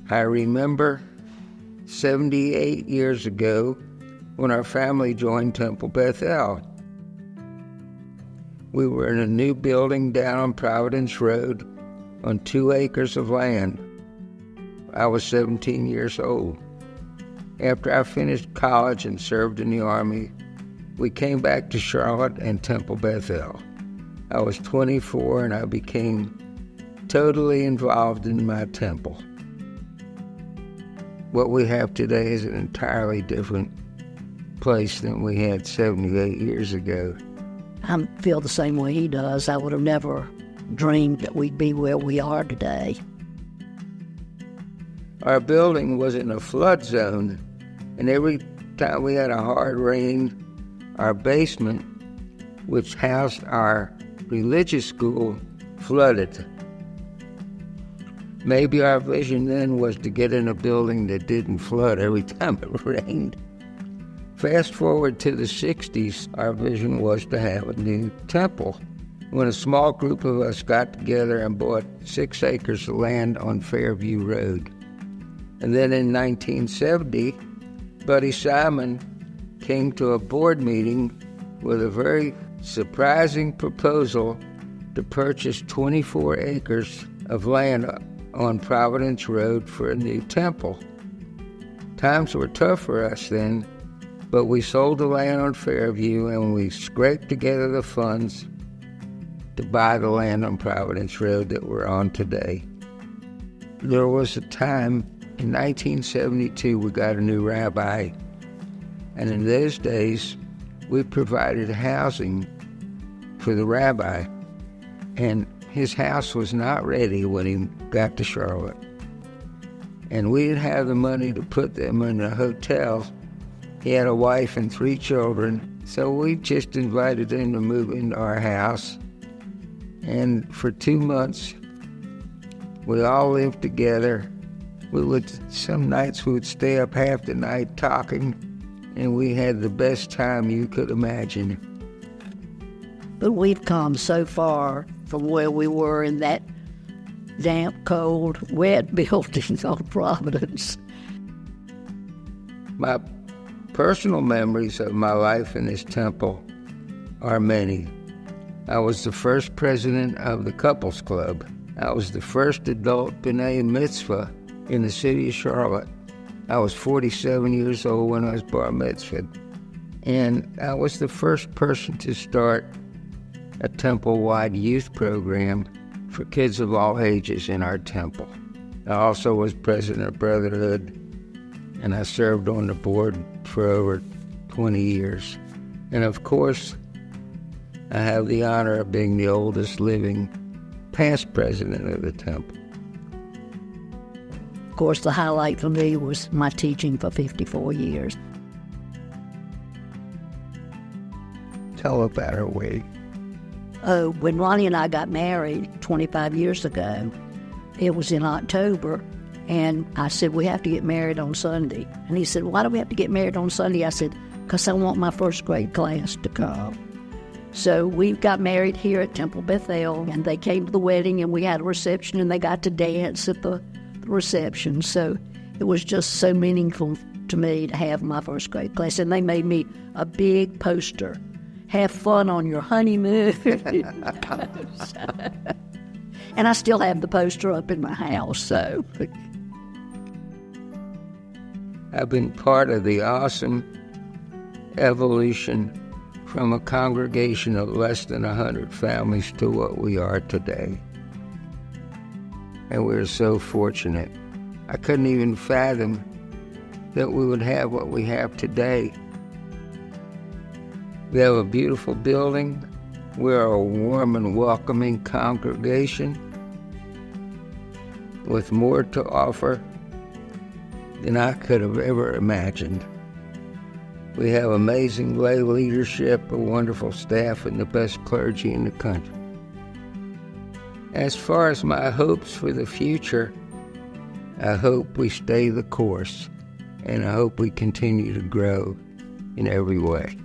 I remember 78 years ago when our family joined Temple Beth. We were in a new building down on Providence Road on 2 acres of land. I was 17 years old. After I finished college and served in the Army, we came back to Charlotte and Temple Beth. I was 24 and I became totally involved in my temple. What we have today is an entirely different place than we had 78 years ago. I feel the same way he does. I would have never dreamed that we'd be where we are today. Our building was in a flood zone, and every time we had a hard rain, our basement, which housed our religious school, flooded. Maybe our vision then was to get in a building that didn't flood every time it rained. Fast forward to the 60s, our vision was to have a new temple. When a small group of us got together and bought 6 acres of land on Fairview Road. And then in 1970, Buddy Simon came to a board meeting with a very surprising proposal to purchase 24 acres of land on Providence Road for a new temple. Times were tough for us then, but we sold the land on Fairview and we scraped together the funds to buy the land on Providence Road that we're on today. There was a time in 1972 we got a new rabbi, and in those days we provided housing for the rabbi, and his house was not ready when he got to Charlotte. And we didn't have the money to put them in a hotel. He had a wife and 3 children, so we just invited him to move into our house. And for 2 months, we all lived together. Some nights we would stay up half the night talking, and we had the best time you could imagine. But we've come so far from where we were in that damp, cold, wet building on Providence. My personal memories of my life in this temple are many. I was the first president of the Couples Club. I was the first adult B'nai Mitzvah in the city of Charlotte. I was 47 years old when I was bar mitzvahed. And I was the first person to start a temple-wide youth program for kids of all ages in our temple. I also was president of Brotherhood, and I served on the board for over 20 years. And of course, I have the honor of being the oldest living past president of the temple. Of course, the highlight for me was my teaching for 54 years. Tell about our wedding. Oh, when Ronnie and I got married 25 years ago, it was in October, and I said, we have to get married on Sunday. And he said, why do we have to get married on Sunday? I said, because I want my first grade class to come. So we got married here at Temple Beth, and they came to the wedding, and we had a reception, and they got to dance at the reception. So it was just so meaningful to me to have my first grade class. And they made me a big poster. Have fun on your honeymoon. And I still have the poster up in my house, so. I've been part of the awesome evolution from a congregation of less than 100 families to what we are today. And we're so fortunate. I couldn't even fathom that we would have what we have today. We have a beautiful building. We're a warm and welcoming congregation with more to offer than I could have ever imagined. We have amazing lay leadership, a wonderful staff, and the best clergy in the country. As far as my hopes for the future, I hope we stay the course, and I hope we continue to grow in every way.